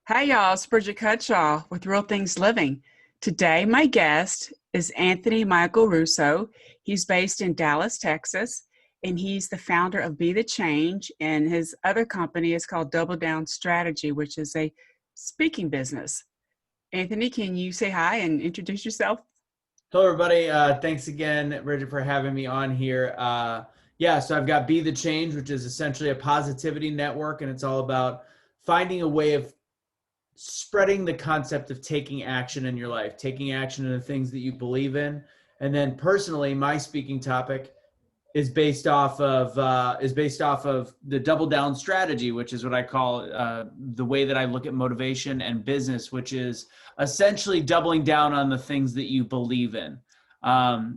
Hi, y'all. It's Bridget Cutshaw with Real Things Living. Today, my guest is Anthony Michael Russo. He's based in Dallas, Texas, and he's the founder of Be the Change. And his other company is called Double Down Strategy, which is a speaking business. Anthony, can you say hi and introduce yourself? Hello, everybody. Thanks again, Bridget, for having me on here. So I've got Be the Change, which is essentially a positivity network, and it's all about finding a way of spreading the concept of taking action in your life, taking action in the things that you believe in. And then personally, my speaking topic is based off of the double down strategy, which is what I call the way that I look at motivation and business, which is essentially doubling down on the things that you believe in.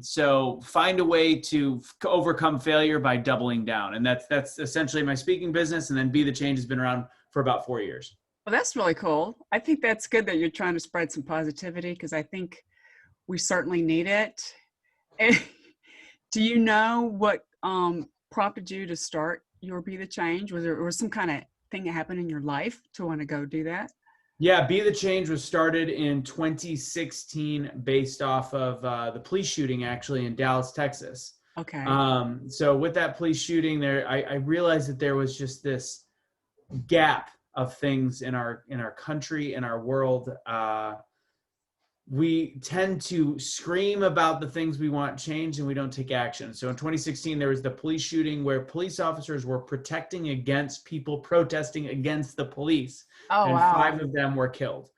So find a way to overcome failure by doubling down, and that's essentially my speaking business. And then Be the Change has been around for about 4 years. Well, that's really cool. I think that's good that you're trying to spread some positivity because I think we certainly need it. And do you know what prompted you to start your Be the Change? Was some kind of thing that happened in your life to want to go do that? Yeah, Be the Change was started in 2016 based off of the police shooting actually in Dallas, Texas. Okay. So with that police shooting there, I realized that there was just this gap of things in our country, in our world. We tend to scream about the things we want change and we don't take action. So in 2016, there was the police shooting where police officers were protecting against people protesting against the police, Oh, and wow. 5 of them were killed.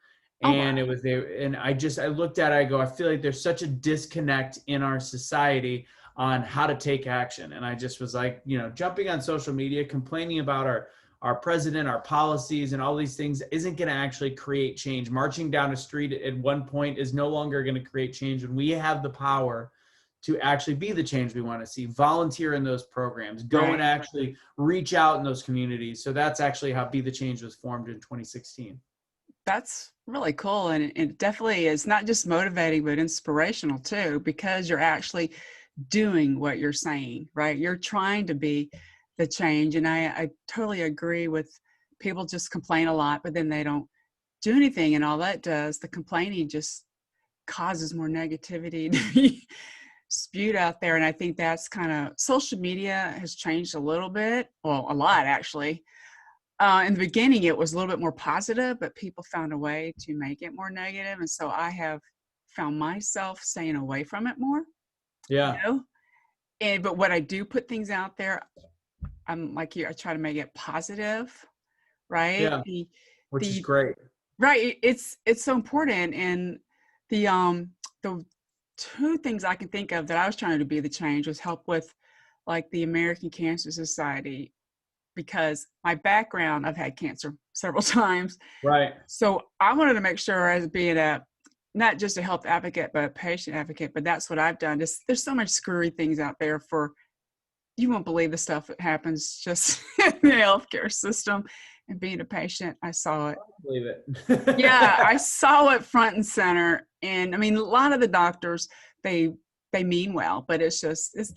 Oh, wow. And it was there, and I looked at it, I go, I feel like there's such a disconnect in our society on how to take action. And I just was like, jumping on social media, complaining about our president, our policies, and all these things isn't going to actually create change. Marching down a street at one point is no longer going to create change when we have the power to actually be the change we want to see. Volunteer in those programs, go and Right. actually reach out in those communities. So that's actually how Be the Change was formed in 2016. That's really cool. And it definitely is not just motivating, but inspirational too, because you're actually doing what you're saying, right? You're trying to be the change. And I totally agree with people just complain a lot, but then they don't do anything. And all that does, the complaining just causes more negativity to be spewed out there. And I think that's kind of social media has changed a little bit, well, a lot actually. In the beginning, it was a little bit more positive, but people found a way to make it more negative. And so I have found myself staying away from it more, you Yeah, know? And but when I do put things out there, I'm like you, I try to make it positive, right? yeah, which is The great. right, it's so important. And the two things I can think of that I was trying to be the change was help with like the American Cancer Society, because my background, I've had cancer several times. Right. So I wanted to make sure as being a not just a health advocate, but a patient advocate. But that's what I've done. There's so much screwy things out there for you won't believe the stuff that happens just in the healthcare system. And being a patient, I saw it. I believe Yeah, it. I saw it front and center. And I mean, a lot of the doctors, they they mean well, but it's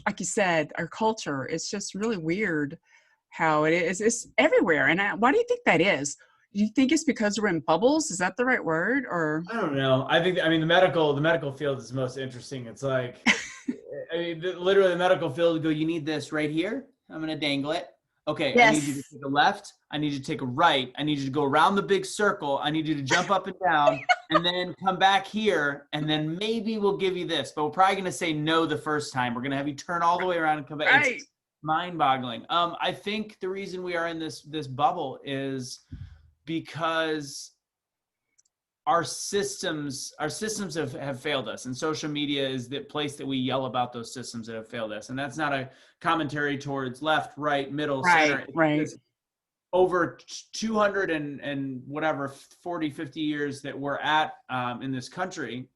like you said, our culture, it's just really weird how it is. It's everywhere. And why do you think that is? Do you think it's because we're in bubbles? Is that the right word? Or I don't know. I mean, the medical field is most interesting. It's like, literally the medical field go, you need this right here. I'm going to dangle it. Okay. I need you to yes. take a left. I need you to take a right. I need you to go around the big circle. I need you to jump up and down and then come back here. And then maybe we'll give you this, but we're probably going to say no the first time. We're going to have you turn all the way around and come back. Right. It's mind boggling. I think the reason we are in this bubble is because our systems have failed us, and social media is the place that we yell about those systems that have failed us. And that's not a commentary towards left, right, middle, center. Right. It's Right. just over 200 and whatever 40 50 years that we're at in this country,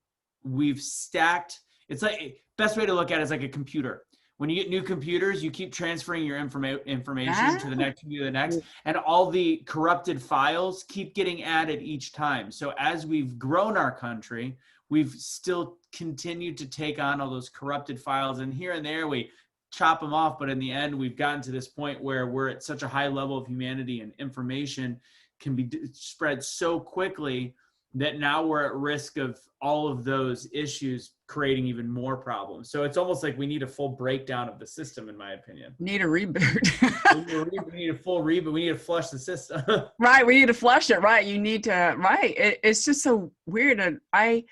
we've stacked. It's like, best way to look at it is like a computer. When you get new computers, you keep transferring your information to the Ah, next computer, the next, and all the corrupted files keep getting added each time. So as we've grown our country, we've still continued to take on all those corrupted files, and here and there we chop them off. But in the end, we've gotten to this point where we're at such a high level of humanity and information can be spread so quickly that now we're at risk of all of those issues creating even more problems. So it's almost like we need a full breakdown of the system, in my opinion. Need a reboot. We need a full reboot. We need to flush the system. Right. We need to flush it. Right. You need to, right. It's just so weird. And I,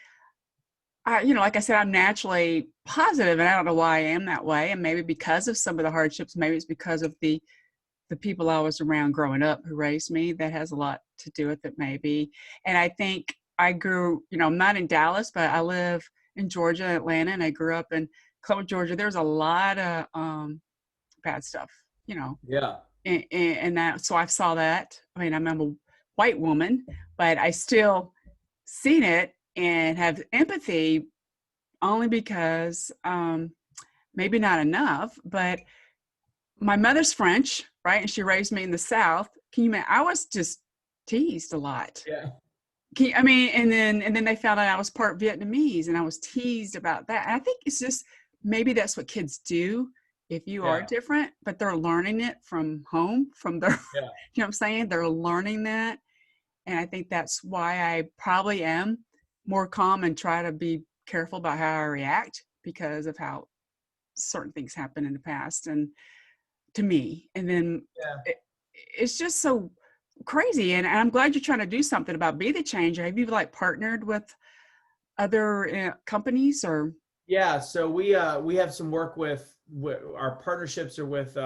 like I said, I'm naturally positive, and I don't know why I am that way. And maybe because of some of the hardships, maybe it's because of the people I was around growing up who raised me. That has a lot to do with it, maybe. And I think I grew, I'm not in Dallas, but I live in Georgia, Atlanta, and I grew up in Columbus, Georgia. There's a lot of bad stuff, Yeah. and that, so I saw that. I mean, I'm a white woman, but I still seen it and have empathy only because maybe not enough, but my mother's French, right? And she raised me in the South. Can you imagine? I was just teased a lot. Yeah. And then they found out I was part Vietnamese, and I was teased about that. And I think it's just, maybe that's what kids do if you are different, but they're learning it from home, from their, you know what I'm saying? They're learning that. And I think that's why I probably am more calm and try to be careful about how I react, because of how certain things happen in the past and to me. And then it's just so crazy. And I'm glad you're trying to do something about Be the Change. Have you partnered with other companies or? Yeah. So we have some work with our partnerships are with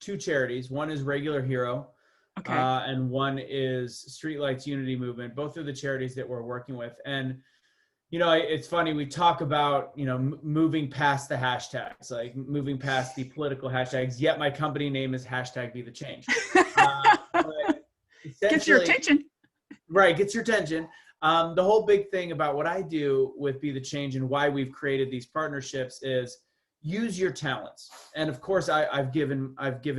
2 charities. One is Regular Hero. Okay. And one is Streetlights Unity Movement. Both are the charities that we're working with. And, it's funny, we talk about, moving past the hashtags, like moving past the political hashtags, yet my company name is #BeTheChange. Gets your attention. Right, gets your attention. The whole big thing about what I do with Be the Change and why we've created these partnerships is use your talents. And of course, I've given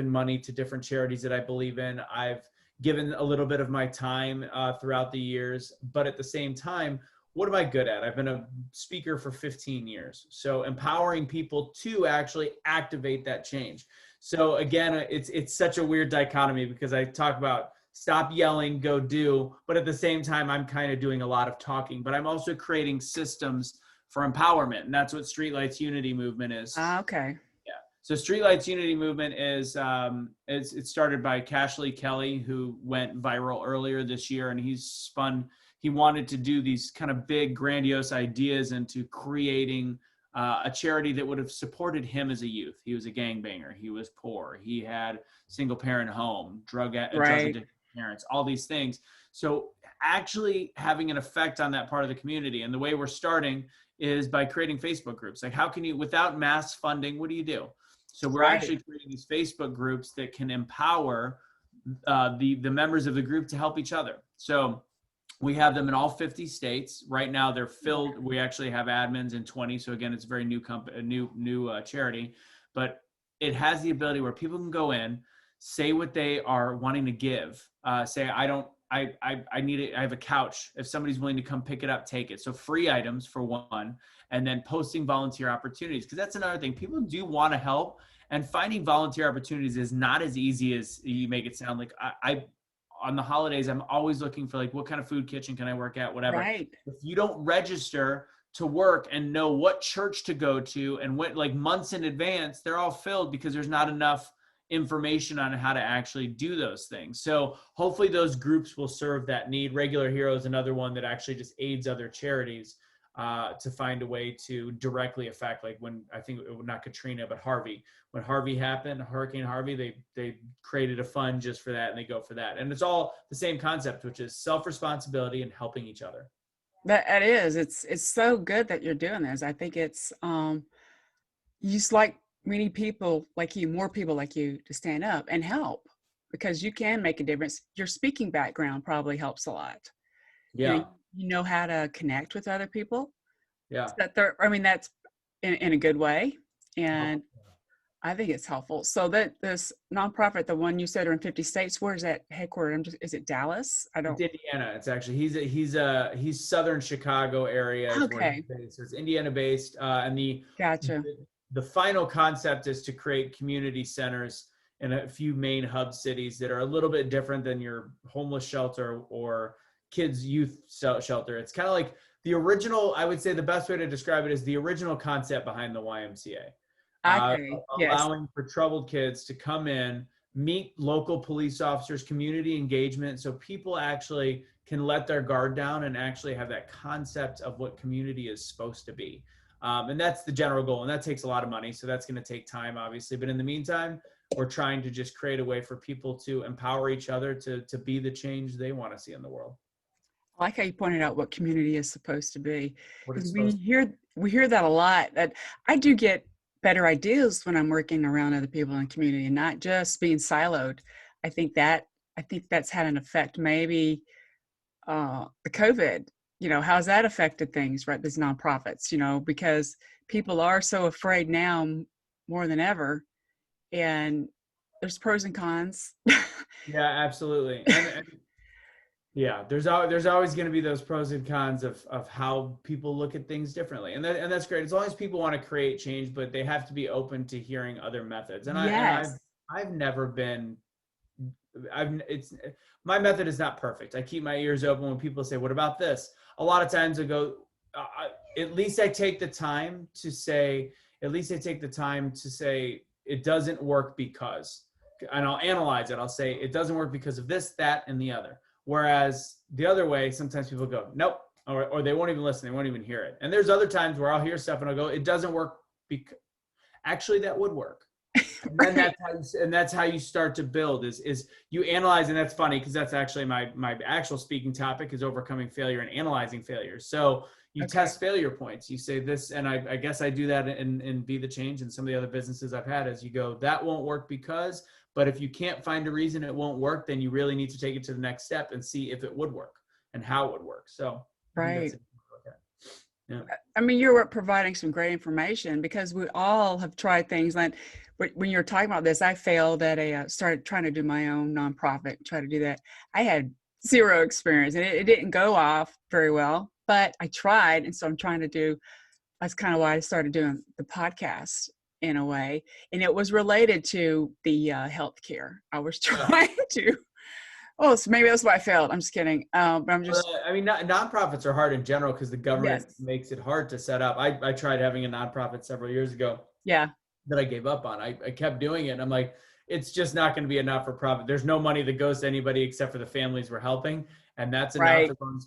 money to different charities that I believe in. I've given a little bit of my time throughout the years, but at the same time, what am I good at? I've been a speaker for 15 years. So empowering people to actually activate that change. So again, it's such a weird dichotomy, because I talk about stop yelling, go do, but at the same time, I'm kind of doing a lot of talking, but I'm also creating systems for empowerment. And that's what Streetlights Unity Movement is. Okay. Yeah. So Streetlights Unity Movement is, it's started by Cashley Kelly, who went viral earlier this year, and he wanted to do these kind of big, grandiose ideas into creating a charity that would have supported him as a youth. He was a gangbanger. He was poor. He had single parent home, drug addicted parents, all these things. So actually having an effect on that part of the community. And the way we're starting is by creating Facebook groups. Like, how can you, without mass funding, what do you do? So we're actually creating these Facebook groups that can empower the members of the group to help each other. So we have them in all 50 states. Right now they're filled. We actually have admins in 20. So again, it's a very new charity, but it has the ability where people can go in, say what they are wanting to give. Say, I have a couch. If somebody's willing to come pick it up, take it. So free items for one, and then posting volunteer opportunities. Because that's another thing. People do want to help, and finding volunteer opportunities is not as easy as you make it sound. Like on the holidays, I'm always looking for what kind of food kitchen can I work at, whatever. Right. If you don't register to work and know what church to go to and what, months in advance, they're all filled because there's not enough information on how to actually do those things. So hopefully those groups will serve that need. Regular Hero is another one that actually just aids other charities to find a way to directly affect, when, I think it was not Katrina, but Harvey. When Harvey happened, Hurricane Harvey, they created a fund just for that, and they go for that. And it's all the same concept, which is self-responsibility and helping each other. That is, it's so good that you're doing this. I think it's, you just we need people like you, more people like you, to stand up and help, because you can make a difference. Your speaking background probably helps a lot. Yeah. You know how to connect with other people. Yeah. That's in a good way. And I think it's helpful. So that this nonprofit, the one you said are in 50 states, where is that headquartered? Is it Dallas? It's Indiana. It's actually, he's Southern Chicago area. Okay. So it's Indiana based. And Gotcha. the final concept is to create community centers in a few main hub cities that are a little bit different than your homeless shelter or kids youth shelter. It's kind of like the original, I would say the best way to describe it is the original concept behind the YMCA. Okay. Yes. Allowing for troubled kids to come in, meet local police officers, community engagement, so people actually can let their guard down and actually have that concept of what community is supposed to be. And that's the general goal, and that takes a lot of money, so that's going to take time, obviously. But in the meantime, we're trying to just create a way for people to empower each other to be the change they want to see in the world. I like how you pointed out what community is supposed to be, What it's because supposed we hear that a lot. That I do get better ideas when I'm working around other people in the community and not just being siloed. I think that's had an effect. Maybe the COVID, how's that affected things, right? These nonprofits, because people are so afraid now more than ever, and there's pros and cons. Yeah, absolutely. And yeah, there's always going to be those pros and cons of how people look at things differently, and that's great as long as people want to create change, but they have to be open to hearing other methods. And Yes. I've never been, my method is not perfect. I keep my ears open when people say, "What about this?" A lot of times I go, at least I take the time to say, it doesn't work because, and I'll analyze it. I'll say it doesn't work because of this, that, and the other. Whereas the other way, sometimes people go, nope, or they won't even listen. They won't even hear it. And there's other times where I'll hear stuff and I'll go, it doesn't work because actually that would work. And then that's how you start to build is you analyze. And that's funny because that's actually my actual speaking topic is overcoming failure and analyzing failure. So you test failure points. You say this, and I guess I do that in Be the Change and some of the other businesses I've had, as you go, that won't work because. But if you can't find a reason it won't work, then you really need to take it to the next step and see if it would work and how it would work. So Right. Yeah. I mean, you're providing some great information because we all have tried things. Like when you're talking about this, I failed at started trying to do my own nonprofit, try to do that. I had zero experience and it didn't go off very well, but I tried. And so that's kind of why I started doing the podcast in a way. And it was related to the healthcare. I was trying so maybe that's why I failed. I'm just kidding. But I'm just. I mean, nonprofits are hard in general because the government Yes. makes it hard to set up. I tried having a nonprofit several years ago. Yeah. That I gave up on. I kept doing it. And I'm like, it's just not going to be a not-for-profit. There's no money that goes to anybody except for the families we're helping. And that's enough. Right. As long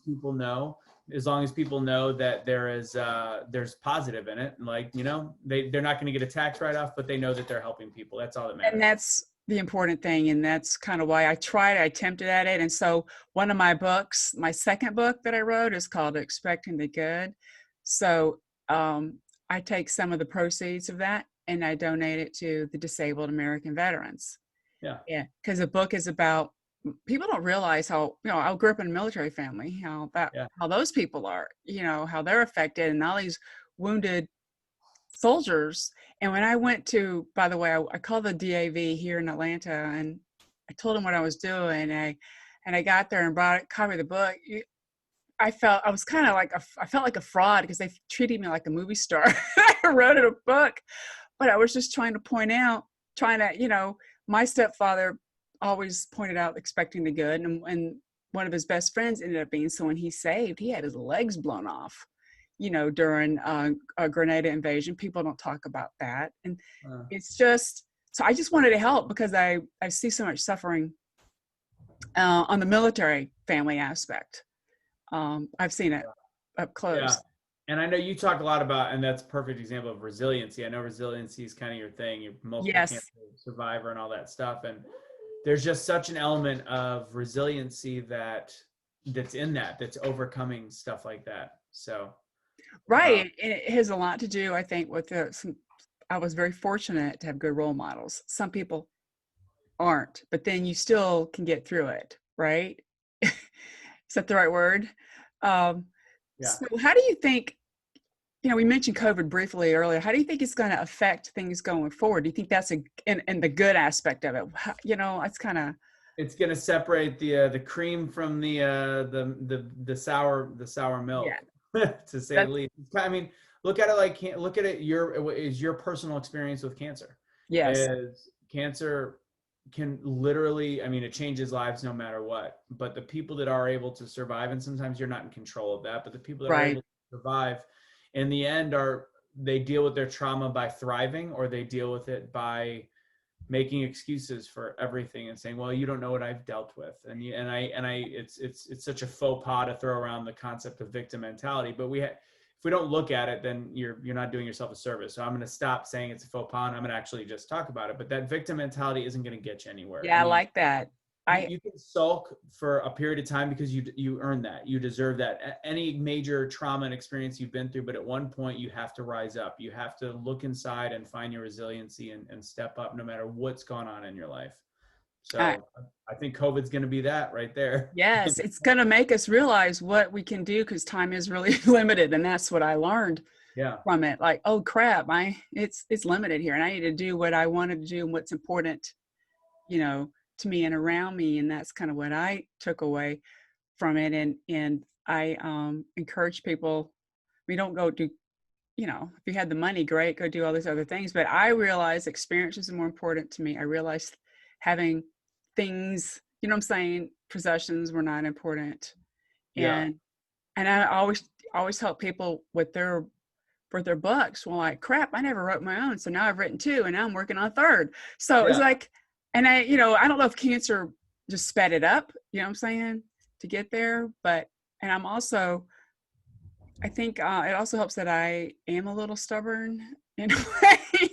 as people know that there's positive in it. And like, they're not going to get a tax write-off, but they know that they're helping people. That's all that matters. And that's the important thing. And that's kind of why I attempted at it. And so one of my books, my second book that I wrote is called Expecting the Good. So I take some of the proceeds of that and I donate it to the disabled American veterans. Yeah. Yeah. Because the book is about, people don't realize how, I grew up in a military family, how those people are, how they're affected, and all these wounded soldiers. And when I went to, by the way, I called the DAV here in Atlanta and I told them what I was doing. And I got there and brought a copy of the book. I felt like a fraud because they treated me like a movie star. I wrote a book, but I was just trying to my stepfather always pointed out expecting the good. And one of his best friends ended up being someone he saved. He had his legs blown off, during a Grenada invasion. People don't talk about that. And it's just, so I just wanted to help because I see so much suffering on the military family aspect. I've seen it up close. Yeah. And I know you talk a lot about, and that's a perfect example of resiliency. I know resiliency is kind of your thing. You're multiple cancer survivor and all that stuff. And there's just such an element of resiliency that's overcoming stuff like that. So. Right. And it has a lot to do, I think, with I was very fortunate to have good role models. Some people aren't, but then you still can get through it. Right. Is that the right word? So how do you think, we mentioned COVID briefly earlier. How do you think it's going to affect things going forward? Do you think that's in the good aspect of it? It's kind of. It's going to separate the cream from the sour milk, to say the least. I mean, look at it your personal experience with cancer. Yes. Is cancer can literally, I mean, it changes lives no matter what, but the people that are able to survive, and sometimes you're not in control of that, but the people that are Right. able to survive in the end they deal with their trauma by thriving, or they deal with it by making excuses for everything and saying, well, you don't know what I've dealt with. It's such a faux pas to throw around the concept of victim mentality, but if we don't look at it, then you're not doing yourself a service. So I'm going to stop saying it's a faux pas, and I'm going to actually just talk about it. But that victim mentality isn't going to get you anywhere. I Yeah, I mean, like that. you can sulk for a period of time because you earned that. You deserve that. Any major trauma and experience you've been through, but at one point you have to rise up. You have to look inside and find your resiliency and step up no matter what's gone on in your life. I, So I think COVID's going to be that right there. yes, it's going to make us realize what we can do, because time is really limited. And that's what I learned Yeah. from it. Like, oh crap, it's limited here, and I need to do what I wanted to do and what's important, to me and around me. And that's kind of what I took away from it. And I encourage people, we don't go do, if you had the money, great, go do all these other things. But I realized experiences are more important to me. I realized having things, what I'm saying, possessions were not important. Yeah. And I always help people with their books. Well, like, crap, I never wrote my own. So now I've written 2, and now I'm working on a 3rd. So it's like, and I don't know if cancer just sped it up, you know what I'm saying, to get there. But, and I'm also, I think it also helps that I am a little stubborn in a way.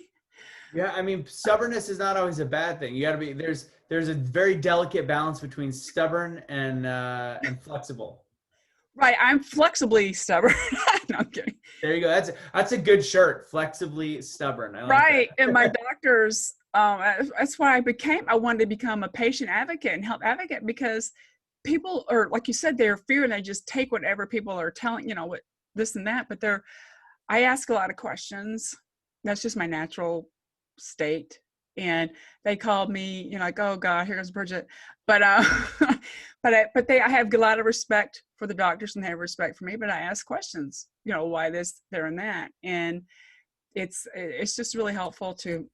Yeah. I mean, stubbornness is not always a bad thing. You got to be, there's a very delicate balance between stubborn and flexible. Right. I'm flexibly stubborn. No, I'm kidding. There you go. That's a good shirt. Flexibly stubborn. I like Right. that. And my doctors, that's why I wanted to become a patient advocate and health advocate, because people are, like you said, they're fear, and they just take whatever people are telling, what this and that. But I ask a lot of questions. That's just my natural state. And they called me, like, oh God, here goes Bridget. But, I have a lot of respect for the doctors, and they have respect for me, but I ask questions, why this, there, and that. And it's just really helpful to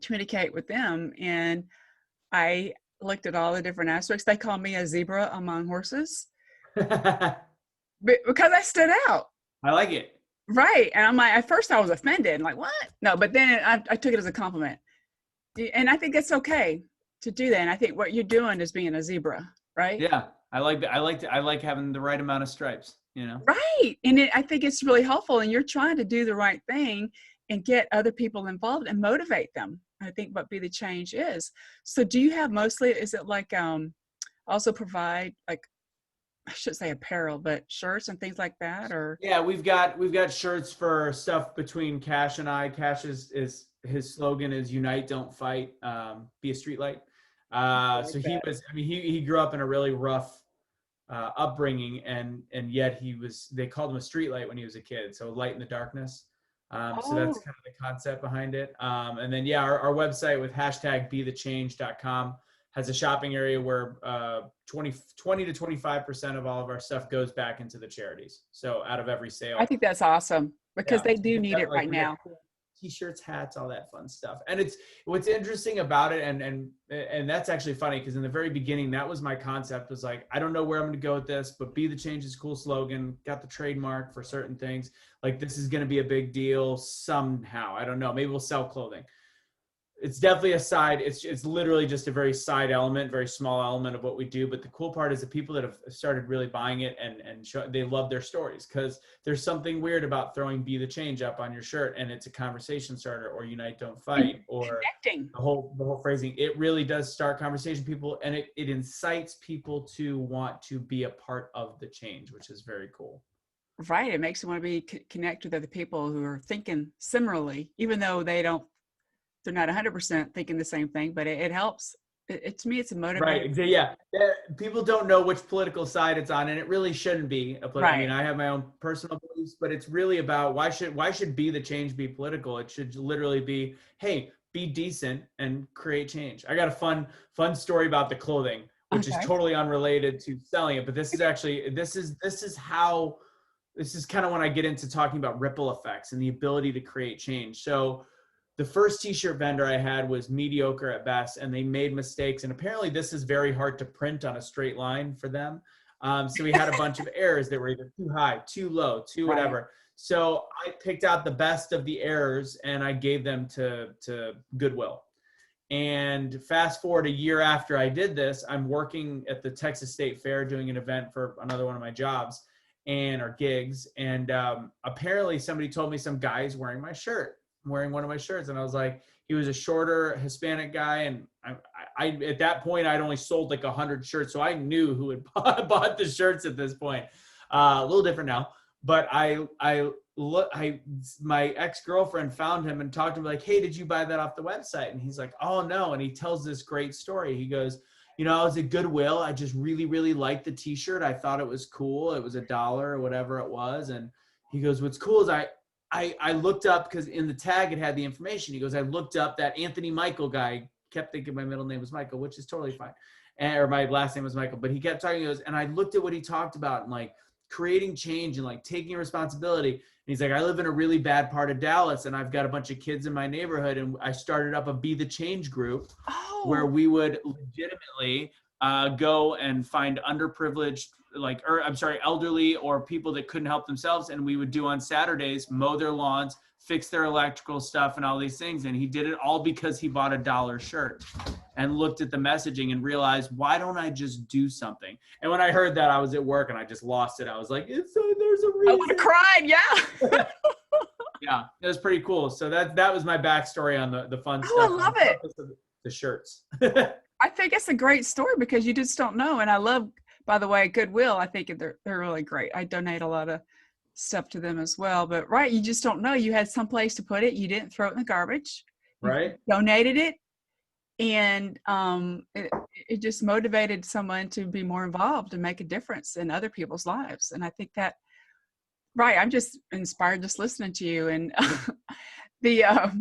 communicate with them. And I looked at all the different aspects. They call me a zebra among horses because I stood out. I like it. Right. And I'm like, at first I was offended, like, what? No, but then I took it as a compliment. And I think it's okay to do that. And I think what you're doing is being a zebra, right? Yeah. I like having the right amount of stripes, Right. And I think it's really helpful, and you're trying to do the right thing and get other people involved and motivate them. I think what Be the Change is. So do you have is it like, also provide, like, I should say apparel, but shirts and things like that? Or Yeah, we've got shirts for stuff between Cash and I. Cash is his slogan is unite, don't fight, be a streetlight. So he grew up in a really rough upbringing, and yet they called him a streetlight when he was a kid. So light in the darkness. So that's kind of the concept behind it. And then, our website with #BeTheChange.com has a shopping area where 20 to 25% of all of our stuff goes back into the charities. So out of every sale. I think that's awesome, because they do need it right now. T-shirts, hats, all that fun stuff. And it's what's interesting about it, and that's actually funny, because in the very beginning, that was my concept, was like, I don't know where I'm going to go with this, but Be the Change is a cool slogan, got the trademark for certain things. Like, this is going to be a big deal somehow. I don't know. Maybe we'll sell clothing. It's definitely a side. It's literally just a very side element, very small element of what we do. But the cool part is the people that have started really buying it and they love their stories, because there's something weird about throwing Be the Change up on your shirt, and it's a conversation starter, or unite, don't fight, or connecting. The whole phrasing. It really does start conversation people, and it incites people to want to be a part of the change, which is very cool. Right. It makes you want to connect with other people who are thinking similarly, even though they're not 100% thinking the same thing, but it helps. To me, it's a motivator. Right. Yeah. People don't know which political side it's on, and it really shouldn't be. Right. I mean, I have my own personal beliefs, but it's really about why should Be the Change be political? It should literally be, hey, be decent and create change. I got a fun story about the clothing, which is totally unrelated to selling it, but this is actually this is kind of when I get into talking about ripple effects and the ability to create change. So the first t-shirt vendor I had was mediocre at best, and they made mistakes. And apparently this is very hard to print on a straight line for them. So we had a bunch of errors that were either too high, too low, too whatever. So I picked out the best of the errors and I gave them to Goodwill. And fast forward a year after I did this, I'm working at the Texas State Fair doing an event for another one of my jobs and our gigs. And apparently somebody told me some guy's wearing one of my shirts. And I was like, he was a shorter Hispanic guy. And I at that point, I'd only sold like 100 shirts. So I knew who had bought the shirts at this point. A little different now. But my ex-girlfriend found him and talked to him like, hey, did you buy that off the website? And he's like, oh no. And he tells this great story. He goes, I was at Goodwill. I just really, really liked the t-shirt. I thought it was cool. It was $1 or whatever it was. And he goes, what's cool is I looked up, because in the tag it had the information. He goes, I looked up that Anthony Michael guy. Kept thinking my middle name was Michael, which is totally fine. Or my last name was Michael. But he kept talking. He goes, and I looked at what he talked about and like creating change and like taking responsibility. And he's like, I live in a really bad part of Dallas and I've got a bunch of kids in my neighborhood. And I started up a Be the Change group where we would legitimately go and find underprivileged, elderly or people that couldn't help themselves. And we would do on Saturdays, mow their lawns, fix their electrical stuff and all these things. And he did it all because he bought a $1 shirt and looked at the messaging and realized, why don't I just do something? And when I heard that, I was at work and I just lost it. I was like, there's a reason. I would have cried. Yeah. Yeah, it was pretty cool. So that was my backstory on the fun stuff. I love it. The shirts. I think it's a great story because you just don't know. And I love, by the way, Goodwill. I think they're really great. I donate a lot of stuff to them as well. But you just don't know. You had some place to put it. You didn't throw it in the garbage. Right. You donated it. And it just motivated someone to be more involved and make a difference in other people's lives. And I think that, I'm just inspired just listening to you. And your I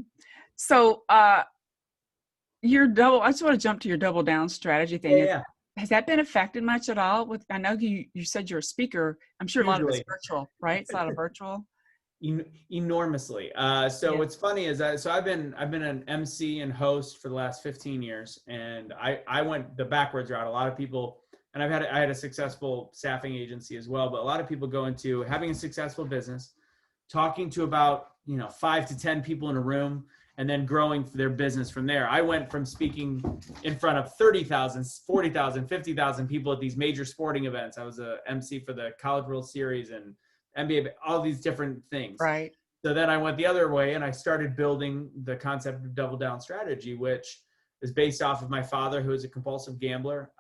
just want to jump to your double down strategy thing. Yeah. Has that been affected much at all? I know you said you're a speaker. I'm sure a lot of it's virtual, right? It's a lot of virtual. Enormously. What's funny is I've been an MC and host for the last 15 years, and I went the backwards route. A lot of people, and I had a successful staffing agency as well, but a lot of people go into having a successful business, talking to about 5 to 10 people in a room, and then growing their business from there. I went from speaking in front of 30,000, 40,000, 50,000 people at these major sporting events. I was a MC for the College World Series and NBA, all these different things. Right. So then I went the other way and I started building the concept of double down strategy, which is based off of my father, who is a compulsive gambler.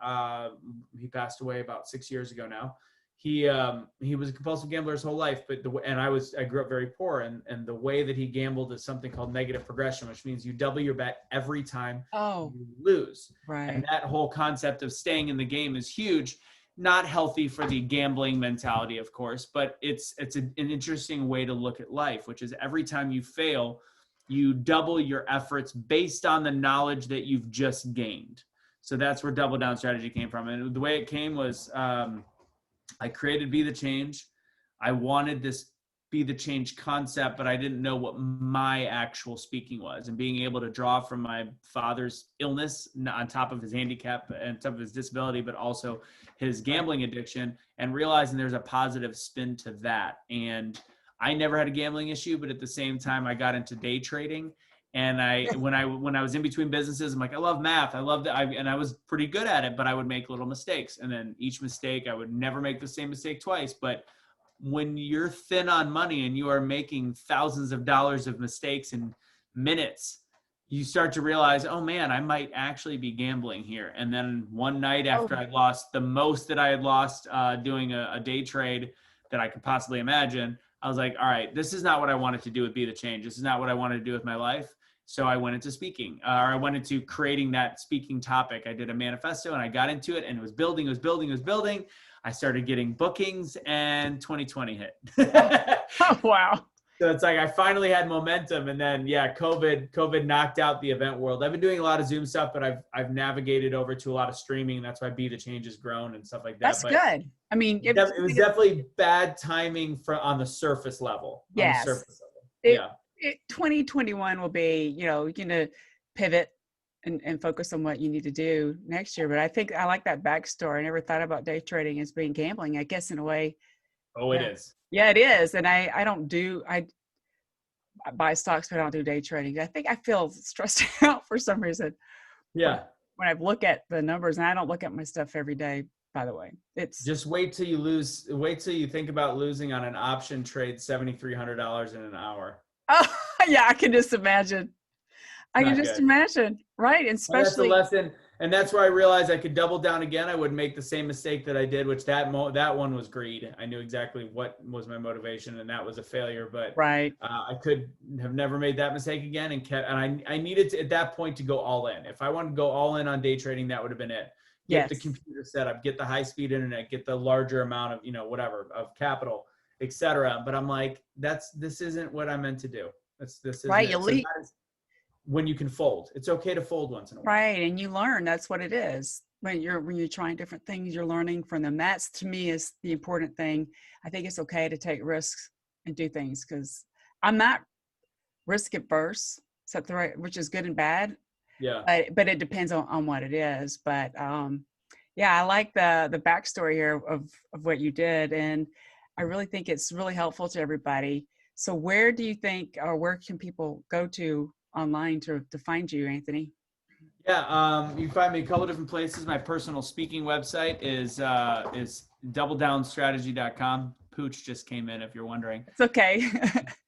He passed away about 6 years ago now. He was a compulsive gambler his whole life, but I grew up very poor, and the way that he gambled is something called negative progression, which means you double your bet every time you lose. Right. And that whole concept of staying in the game is huge. Not healthy for the gambling mentality, of course, but it's an interesting way to look at life, which is every time you fail, you double your efforts based on the knowledge that you've just gained. So that's where double down strategy came from. And the way it came was I created Be the Change. I wanted this Be the Change concept, but I didn't know what my actual speaking was. And being able to draw from my father's illness on top of his handicap and on top of his disability, but also his gambling addiction, and realizing there's a positive spin to that. And I never had a gambling issue, but at the same time, I got into day trading. And when I was in between businesses, I'm like, I love math. I love that. And I was pretty good at it, but I would make little mistakes. And then each mistake, I would never make the same mistake twice. But when you're thin on money and you are making thousands of dollars of mistakes in minutes, you start to realize, oh man, I might actually be gambling here. And then one night after I lost the most that I had lost doing a day trade that I could possibly imagine, I was like, all right, this is not what I wanted to do with Be the Change. This is not what I wanted to do with my life. So I went into speaking, or I went into creating that speaking topic. I did a manifesto and I got into it, and it was building. I started getting bookings, and 2020 hit. Oh, wow. So it's like I finally had momentum, and then COVID knocked out the event world. I've been doing a lot of Zoom stuff, but I've navigated over to a lot of streaming. That's why Be the Change has grown and stuff like that. That's good. I mean, it was definitely bad timing on the surface level. Yes. 2021 will be, you're going to pivot and focus on what you need to do next year. But I think I like that backstory. I never thought about day trading as being gambling. I guess in a way, Oh, it is. yeah, it is. And I buy stocks, but I don't do day trading. I think I feel stressed out for some reason. Yeah. When I look at the numbers, and I don't look at my stuff every day, by the way. It's just wait till you lose. Wait till you think about losing on an option trade $7,300 in an hour. oh yeah, I can just imagine. I can Not just good. imagine, right? And And that's a especially lesson, and that's where I realized I could double down again. I wouldn't make the same mistake that I did, which that one was greed. I knew exactly what was my motivation, and that was a failure. But right. I could have never made that mistake again, and I needed to at that point to go all in. If I wanted to go all in on day trading, that would have been it. Get the computer set up, get the high speed internet, get the larger amount of whatever of capital, etc. But I'm like, this isn't what I meant to do. This isn't right. it. So that is when you can fold. It's okay to fold once in a while. Right. And you learn. That's what it is. When you're trying different things, you're learning from them. That's, to me, is the important thing. I think it's okay to take risks and do things, because I'm not risk averse. Is that the right, which is good and bad. Yeah. But it depends on what it is. But yeah, I like the backstory here of what you did. And I really think it's really helpful to everybody. So where do you think, or where can people go to online to find you, Anthony? Yeah, you can find me a couple different places. My personal speaking website is doubledownstrategy.com. Pooch just came in, if you're wondering. It's okay.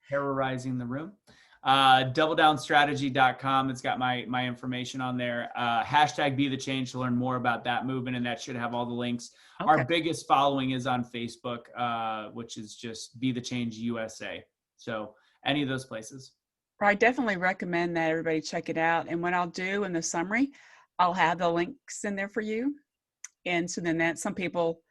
Terrorizing the room. Doubledownstrategy.com. It's got my information on there. Hashtag Be the Change to learn more about that movement, and that should have all the links. Okay. Our biggest following is on Facebook, which is just Be the Change USA. So any of those places. I definitely recommend that everybody check it out. And what I'll do in the summary, I'll have the links in there for you. And so then some people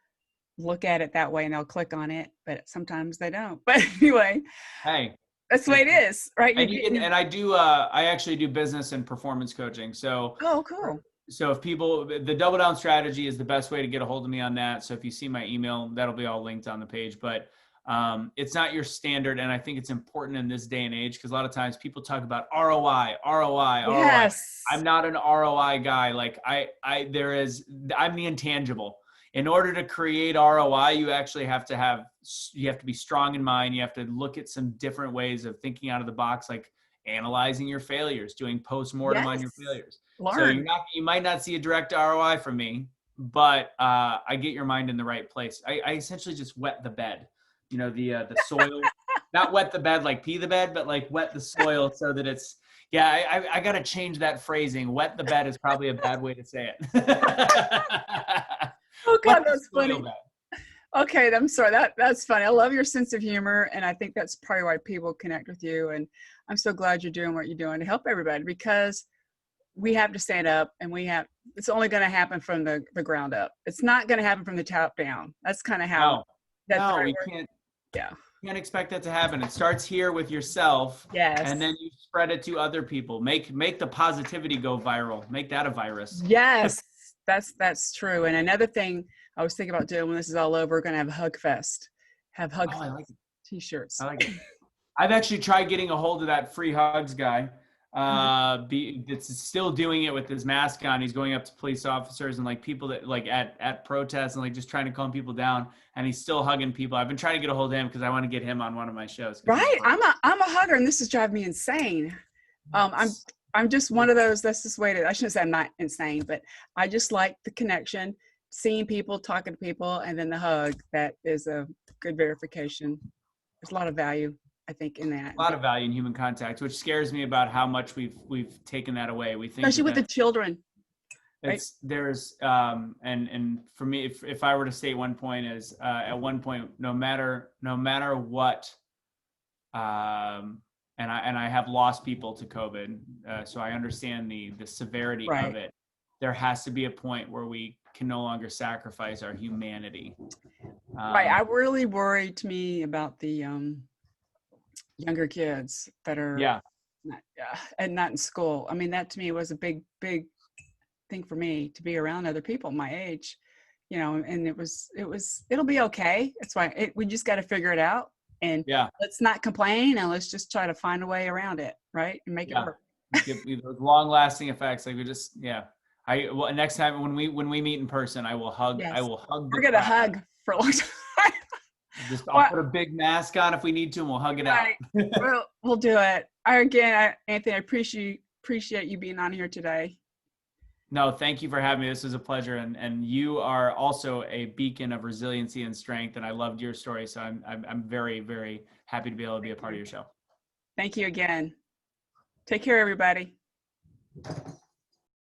look at it that way and they'll click on it, but sometimes they don't. But anyway, hey, that's the way it is, right? And I do. I actually do business and performance coaching. So cool. So if people, the Double Down Strategy is the best way to get a hold of me on that. So if you see my email, that'll be all linked on the page. But it's not your standard, and I think it's important in this day and age, because a lot of times people talk about ROI. Yes. I'm not an ROI guy. Like I'm the intangible. In order to create ROI, you actually have to be strong in mind. You have to look at some different ways of thinking out of the box, like analyzing your failures, doing post-mortem on your failures. Learn. So you might not see a direct ROI from me, but I get your mind in the right place. I essentially just wet the bed, the soil, not wet the bed like pee the bed, but like wet the soil so that it's, I got to change that phrasing. Wet the bed is probably a bad way to say it. Oh God, that's funny. Okay, I'm sorry. That's funny. I love your sense of humor, and I think that's probably why people connect with you. And I'm so glad you're doing what you're doing to help everybody, because we have to stand up, and it's only going to happen from the ground up. It's not going to happen from the top down. That's kind of how. We can't. Yeah. You can't expect that to happen. It starts here with yourself. Yes. And then you spread it to other people. Make the positivity go viral. Make that a virus. Yes. That's true. And another thing I was thinking about doing when this is all over, we're going to have a hug fest. Have hug fest. I like it. T-shirts. I like it. I've actually tried getting a hold of that free hugs guy. That's still doing it with his mask on. He's going up to police officers and like people that like at protests and like just trying to calm people down. And he's still hugging people. I've been trying to get a hold of him because I want to get him on one of my shows. Right. I'm a hugger, and this is driving me insane. I'm just one of those, that's just way I shouldn't say I'm not insane, but I just like the connection, seeing people, talking to people, and then the hug. That is a good verification. There's a lot of value, I think, in that. A lot of value in human contact, which scares me about how much we've taken that away. We think, especially with the children. There's and for me, if I were to state one point is at one point, no matter what, and I have lost people to COVID, so I understand the severity of it. There has to be a point where we can no longer sacrifice our humanity. Right. I really worry, to me, about the younger kids that are not in school. I mean, that to me was a big thing for me, to be around other people my age, and it'll be okay. That's why we just got to figure it out. And Yeah. let's not complain, and let's just try to find a way around it, right? And make it Yeah. work. Give me those long lasting effects. Like we just, yeah. Well, next time when we meet in person, I will hug Yes. the We're gonna crap out of hug for a long time. Just I'll Well, put a big mask on if we need to, and we'll hug it out. right. We'll do it. Anthony, I appreciate you being on here today. No, thank you for having me. This was a pleasure, and you are also a beacon of resiliency and strength. And I loved your story, so I'm very, very happy to be able to be a part of your show. Thank you again. Take care, everybody.